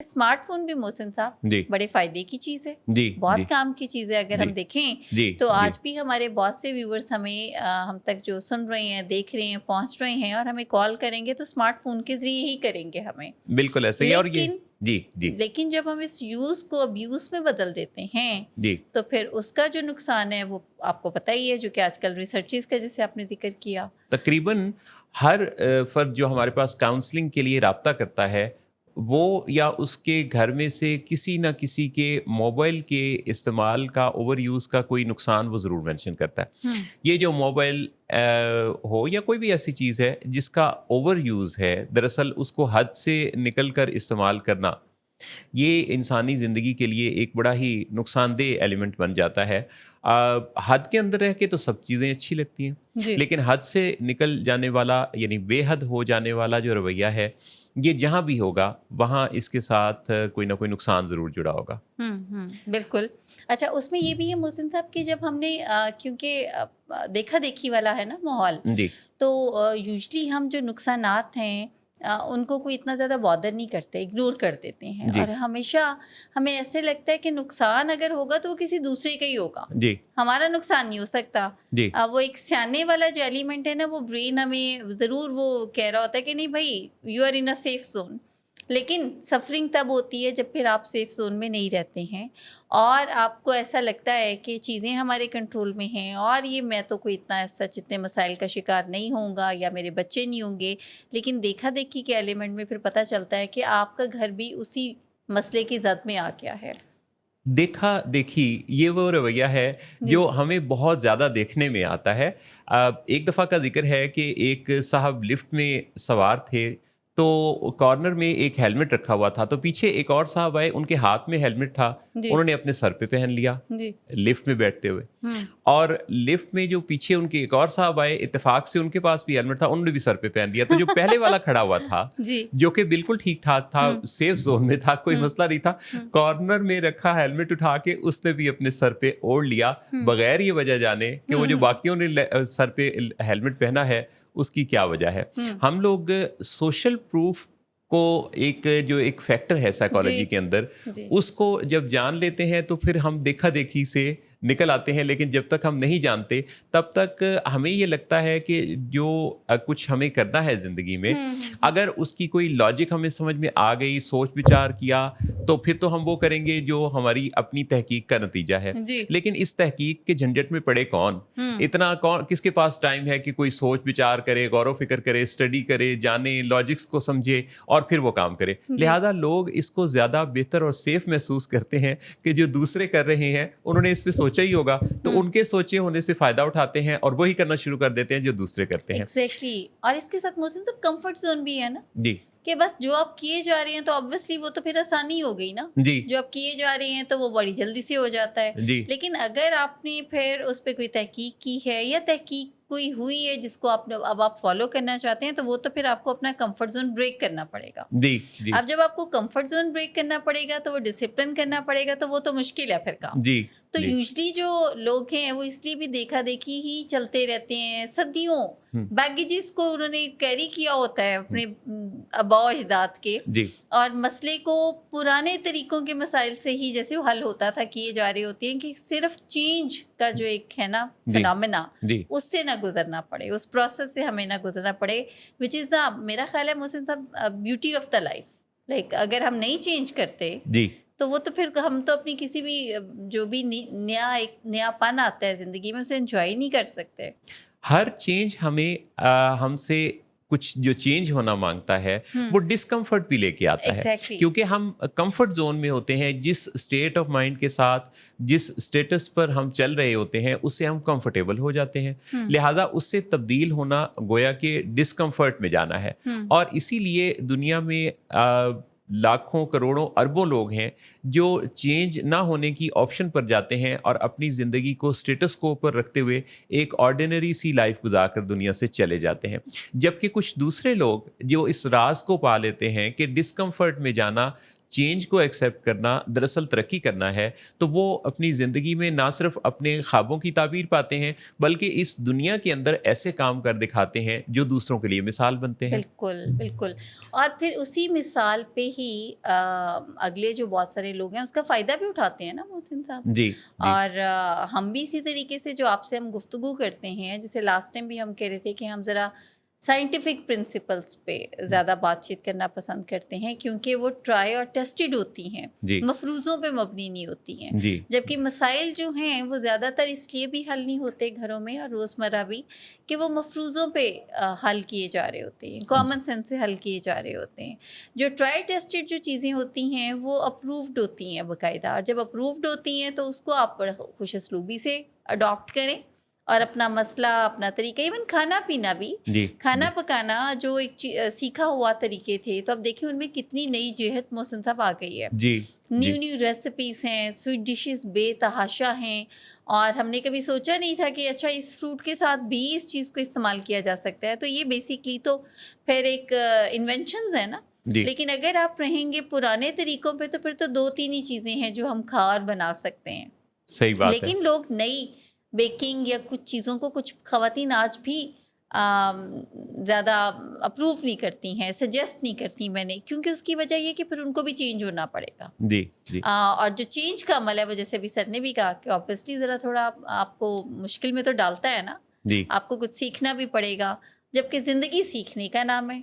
Smart phone بھی محسن صاحب جی بڑے فائدے کی چیز ہے، جی بہت کام کی چیز ہے. اگر ہم دیکھیں جی تو جی آج بھی ہمارے بہت سے ویورز ہمیں ہم تک جو سن رہے ہیں، دیکھ رہے ہیں، پہنچ رہے ہیں، اور ہمیں کال کریں گے تو اسمارٹ فون کے ذریعے ہی کریں گے ہمیں. بالکل ایسے ہی. اور یہ لیکن جب ہم اس یوز کو ابیوز میں بدل دیتے ہیں جی تو پھر اس کا جو نقصان ہے وہ آپ کو پتہ ہی ہے، جو کہ آج کل ریسرچز کا جیسے آپ نے ذکر کیا. تقریباً ہر فرد جو ہمارے پاس کاؤنسلنگ کے لیے رابطہ کرتا ہے وہ یا اس کے گھر میں سے کسی نہ کسی کے موبائل کے استعمال کا اوور یوز کا کوئی نقصان وہ ضرور مینشن کرتا ہے. یہ جو موبائل ہو یا کوئی بھی ایسی چیز ہے جس کا اوور یوز ہے، دراصل اس کو حد سے نکل کر استعمال کرنا، یہ انسانی زندگی کے لیے ایک بڑا ہی نقصان دہ ایلیمنٹ بن جاتا ہے. حد کے اندر رہ کے تو سب چیزیں اچھی لگتی ہیں، جی لیکن حد سے نکل جانے والا یعنی بے حد ہو جانے والا جو رویہ ہے، یہ جہاں بھی ہوگا وہاں اس کے ساتھ کوئی نہ کوئی نقصان ضرور جڑا ہوگا. بالکل. اچھا، اس میں یہ بھی ہے محسن صاحب کہ جب ہم نے کیونکہ دیکھا دیکھی والا ہے نا ماحول، جی تو یوزلی ہم جو نقصانات ہیں ان کو کوئی اتنا زیادہ بادر نہیں کرتے، اگنور کر دیتے ہیں. جی اور ہمیشہ ہمیں ایسے لگتا ہے کہ نقصان اگر ہوگا تو وہ کسی دوسرے کا ہی ہوگا، جی ہمارا نقصان نہیں ہو سکتا. جی وہ ایک سیانے والا جو ایلیمنٹ ہے نا، وہ برین ہمیں ضرور وہ کہہ رہا ہوتا ہے کہ نہیں بھائی، you are in a safe zone. لیکن سفرنگ تب ہوتی ہے جب پھر آپ سیف زون میں نہیں رہتے ہیں اور آپ کو ایسا لگتا ہے کہ چیزیں ہمارے کنٹرول میں ہیں اور یہ میں تو کوئی اتنا سچ اتنے مسائل کا شکار نہیں ہوں گا یا میرے بچے نہیں ہوں گے. لیکن دیکھا دیکھی کے ایلیمنٹ میں پھر پتہ چلتا ہے کہ آپ کا گھر بھی اسی مسئلے کی زد میں آ گیا ہے. دیکھا دیکھی یہ وہ رویہ ہے جو ہمیں بہت زیادہ دیکھنے میں آتا ہے. ایک دفعہ کا ذکر ہے کہ ایک صاحب لفٹ میں سوار تھے تو کارنر میں ایک ہیلمٹ رکھا ہوا تھا، تو پیچھے ایک اور صاحب آئے، ان کے ہاتھ میں ہیلمٹ تھا، انہوں نے اپنے سر پہ پہن لیا لفٹ میں بیٹھتے ہوئے. اور لفٹ میں جو پیچھے ان کے ایک اور صاحب آئے، اتفاق سے ان کے پاس بھی ہیلمٹ تھا، انہوں نے بھی سر پہ پہن لیا. تو جو پہلے والا کھڑا ہوا تھا جو کہ بالکل ٹھیک ٹھاک تھا، سیف زون میں تھا، کوئی مسئلہ نہیں تھا، کارنر میں رکھا ہیلمٹ اٹھا کے اس نے بھی اپنے سر پہ اوڑھ لیا بغیر یہ وجہ جانے کہ وہ جو باقیوں نے سر پہ ہیلمٹ پہنا ہے اس کی کیا وجہ ہے. ہم لوگ سوشل پروف کو ایک جو ایک فیکٹر ہے سائیکالوجی کے اندر، اس کو جب جان لیتے ہیں تو پھر ہم دیکھا دیکھی سے نکل آتے ہیں. لیکن جب تک ہم نہیں جانتے تب تک ہمیں یہ لگتا ہے کہ جو کچھ ہمیں کرنا ہے زندگی میں، اگر اس کی کوئی لاجک ہمیں سمجھ میں آ گئی، سوچ بچار کیا، تو پھر تو ہم وہ کریں گے جو ہماری اپنی تحقیق کا نتیجہ ہے. لیکن اس تحقیق کے جھنجٹ میں پڑے کون؟ اتنا کون، کس کے پاس ٹائم ہے کہ کوئی سوچ بچار کرے، غور و فکر کرے، اسٹڈی کرے، جانے، لاجکس کو سمجھے اور پھر وہ کام کرے. لہذا لوگ اس کو زیادہ بہتر اور سیف محسوس کرتے ہیں کہ جو دوسرے کر رہے ہیں انہوں نے اس پہ سوچا ہی ہوگا، تو ان کے سوچے ہونے سے فائدہ اٹھاتے ہیں اور وہی کرنا شروع کر دیتے ہیں جو دوسرے کرتے ہیں. ایگزیکٹلی. اور اس کے ساتھ محسن صاحب کمفرٹ زون بھی ہے نا، جی کہ بس جو آپ کیے جا رہے ہیں تو obviously وہ تو پھر آسانی ہو گئی نا. جی جو آپ کیے جا رہے ہیں تو وہ بڑی جلدی سے ہو جاتا ہے. جی لیکن اگر آپ نے پھر اس پہ کوئی تحقیق کی ہے یا تحقیق کوئی ہوئی ہے جس کو اب آپ فالو کرنا چاہتے ہیں، تو وہ تو پھر آپ کو اپنا کمفرٹ زون بریک کرنا پڑے گا. جی جی اب جب آپ کو کمفرٹ زون بریک کرنا پڑے گا تو وہ ڈسپلن کرنا پڑے گا، تو وہ تو مشکل ہے پھر کام. جی تو یوزلی جو لوگ ہیں وہ اس لیے بھی دیکھا دیکھی ہی چلتے رہتے ہیں. صدیوں بیگیجز کو انہوں نے کیری کیا ہوتا ہے اپنے آباء و اجداد کے، اور مسئلے کو پرانے طریقوں کے مسائل سے ہی جیسے وہ حل ہوتا تھا کیے جا رہے ہوتے ہیں، کہ صرف چینج کا جو ایک ہے نا فینامنا، اس سے نہ گزرنا پڑے، اس پروسیس سے ہمیں نہ گزرنا پڑے، وچ از دا، میرا خیال ہے محسن صاحب، beauty of the life. Like اگر ہم نہیں چینج کرتے تو وہ تو پھر ہم تو اپنی کسی بھی جو بھی نیا پن آتا ہے زندگی میں اسے انجوائے نہیں کر سکتے. ہر چینج ہمیں ہم سے کچھ جو چینج ہونا مانگتا ہے وہ ڈسکمفرٹ بھی لے کے آتا ہے، کیونکہ ہم کمفرٹ زون میں ہوتے ہیں. جس اسٹیٹ آف مائنڈ کے ساتھ، جس اسٹیٹس پر ہم چل رہے ہوتے ہیں، اس سے ہم کمفرٹیبل ہو جاتے ہیں. لہٰذا اس سے تبدیل ہونا گویا کہ ڈسکمفرٹ میں جانا ہے. اور اسی لیے دنیا میں لاکھوں کروڑوں اربوں لوگ ہیں جو چینج نہ ہونے کی آپشن پر جاتے ہیں اور اپنی زندگی کو اسٹیٹس کو پر رکھتے ہوئے ایک آرڈینری سی لائف گزار کر دنیا سے چلے جاتے ہیں. جبکہ کچھ دوسرے لوگ جو اس راز کو پا لیتے ہیں کہ ڈسکمفرٹ میں جانا چینج کو ایکسیپٹ کرنا دراصل ترقی کرنا ہے، تو وہ اپنی زندگی میں نہ صرف اپنے خوابوں کی تعبیر پاتے ہیں بلکہ اس دنیا کے اندر ایسے کام کر دکھاتے ہیں جو دوسروں کے لیے مثال بنتے ہیں۔ بالکل بالکل، اور پھر اسی مثال پہ ہی اگلے جو بہت سارے لوگ ہیں اس کا فائدہ بھی اٹھاتے ہیں نا محسن صاحب۔ جی اور ہم بھی اسی طریقے سے جو آپ سے ہم گفتگو کرتے ہیں، جیسے لاسٹ ٹائم بھی ہم کہہ رہے تھے کہ ہم ذرا سائنٹیفک پرنسپلس پہ زیادہ بات چیت کرنا پسند کرتے ہیں، کیونکہ وہ ٹرائی اور ٹیسٹڈ ہوتی ہیں، مفروضوں پہ مبنی نہیں ہوتی ہیں، جبکہ مسائل جو ہیں وہ زیادہ تر اس لیے بھی حل نہیں ہوتے گھروں میں اور روزمرہ بھی کہ وہ مفروضوں پہ حل کیے جا رہے ہوتے ہیں، کامن سینس سے حل کیے جا رہے ہوتے ہیں۔ جو ٹرائی ٹیسٹڈ جو چیزیں ہوتی ہیں وہ اپرووڈ ہوتی ہیں باقاعدہ، اور جب اپرووڈ ہوتی ہیں تو اس کو آپ خوش اسلوبی سے اڈاپٹ کریں اور اپنا مسئلہ، اپنا طریقہ، ایون کھانا پینا بھی، کھانا پکانا جو ایک سیکھا ہوا طریقے تھے، تو اب دیکھیں ان میں کتنی نئی جہت محسن صاحب آ گئی ہے، نیو ریسیپیز ہیں، سویٹ ڈشز بے تحاشا ہیں، اور ہم نے کبھی سوچا نہیں تھا کہ اچھا اس فروٹ کے ساتھ بھی اس چیز کو استعمال کیا جا سکتا ہے۔ تو یہ بیسیکلی تو پھر ایک انوینشنز ہیں نا، لیکن اگر آپ رہیں گے پرانے طریقوں پہ تو پھر تو 2-3 ہی چیزیں ہیں جو ہم کھا اور بنا سکتے ہیں۔ صحیح بات ہے، لیکن لوگ نئی بیکنگ یا کچھ چیزوں کو کچھ خواتین آج بھی زیادہ اپروو نہیں کرتی ہیں، سجیسٹ نہیں کرتی میں نے، کیونکہ اس کی وجہ یہ کہ پھر ان کو بھی چینج ہونا پڑے گا۔ اور جو چینج کا عمل ہے وہ جیسے ابھی سر نے بھی کہا کہ آبویسلی ذرا تھوڑا آپ کو مشکل میں تو ڈالتا ہے نا، آپ کو کچھ سیکھنا بھی پڑے گا، جبکہ زندگی سیکھنے کا نام ہے،